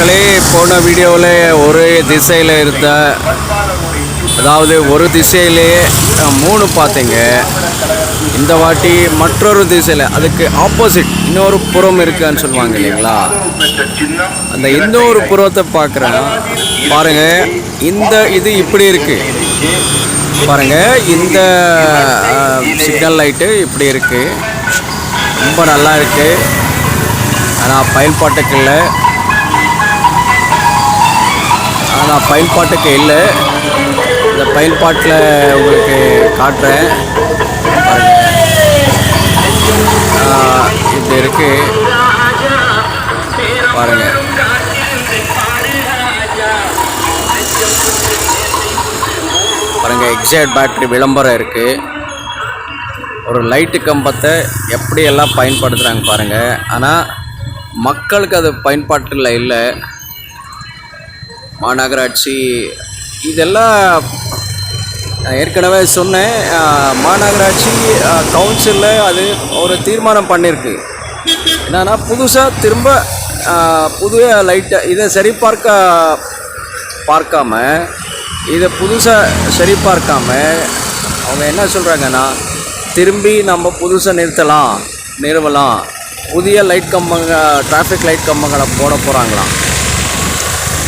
மக்களே, போன வீடியோவில் ஒரு திசையில் இருந்த, அதாவது ஒரு திசையிலேயே 3 பார்த்தீங்க. இந்த வாட்டி மற்றொரு திசையில், அதுக்கு ஆப்போசிட் இன்னொரு புறம் இருக்குன்னு சொல்லுவாங்க இல்லைங்களா, அந்த இன்னொரு புறத்தை பார்க்குறேன். பாருங்கள், இது இப்படி இருக்குது பாருங்கள். இந்த சிக்னல் லைட்டு இப்படி இருக்குது, ரொம்ப நல்லா இருக்குது. ஆனால் பயன்பாட்டுக்கு இல்லை, இந்த பயன்பாட்டில் உங்களுக்கு காட்டுறேன். இப்படி இருக்கு பாருங்க. எக்ஸைட் பேட்டரி விளம்பரம் இருக்கு. ஒரு லைட்டு கம்பத்தை எப்படியெல்லாம் பயன்படுத்துகிறாங்க பாருங்கள். ஆனால் மக்களுக்கு அது பயன்பாட்டில் இல்லை. மாநகராட்சி இதெல்லாம் ஏற்கனவே சொன்னேன். மாநகராட்சி கவுன்சிலில் அது ஒரு தீர்மானம் பண்ணியிருக்கு. என்னென்னா, புதுசாக திரும்ப புதிய லைட்டை இதை பார்க்காம இதை புதுசாக சரிபார்க்காம அவங்க என்ன சொல்கிறாங்கன்னா, திரும்பி நம்ம புதுசாக நிறுவலாம், புதிய லைட் டிராஃபிக் லைட் கம்பங்களை போட போகிறாங்களாம்.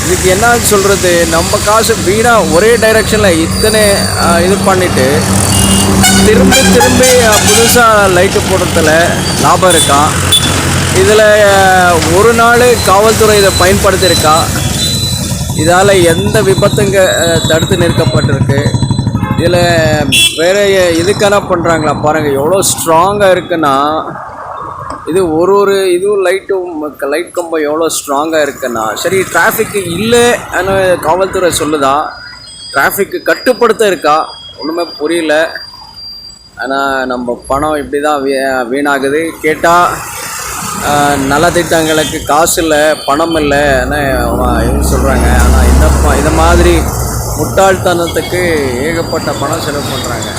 இதுக்கு என்ன சொல்கிறது, நம்ம காசு வீணாக ஒரே டைரெக்ஷனில் இத்தனை இது பண்ணிவிட்டு திரும்பி புதுசாக லைட்டு போடுறதுல லாபம் இருக்கா? இதில் ஒரு நாள் காவல்துறை இதை பயன்படுத்தியிருக்கா? இதால் எந்த விபத்துங்க தடுத்து நிறுத்தப்பட்டிருக்கு? இதில் வேறு இதுக்கான பண்ணுறாங்களா பாருங்கள். எவ்வளோ ஸ்ட்ராங்காக இருக்குன்னா, இது ஒரு இதுவும் லைட் கம்பம் எவ்வளோ ஸ்ட்ராங்காக இருக்குன்னா, சரி டிராஃபிக்கு இல்லைன்னு காவல்துறை சொல்லுதா, டிராஃபிக்கு கட்டுப்படுத்த இருக்கா? ஒன்றுமே புரியல. ஆனால் நம்ம பணம் இப்படி தான் வீணாகுது. கேட்டால் நலத்திட்டங்களுக்கு காசு இல்லை, பணம் இல்லைன்னு இவங்க சொல்கிறாங்க. ஆனால் இந்த மாதிரி முட்டாள்தனத்துக்கு ஏகப்பட்ட பணம் செலவு பண்ணுறாங்க.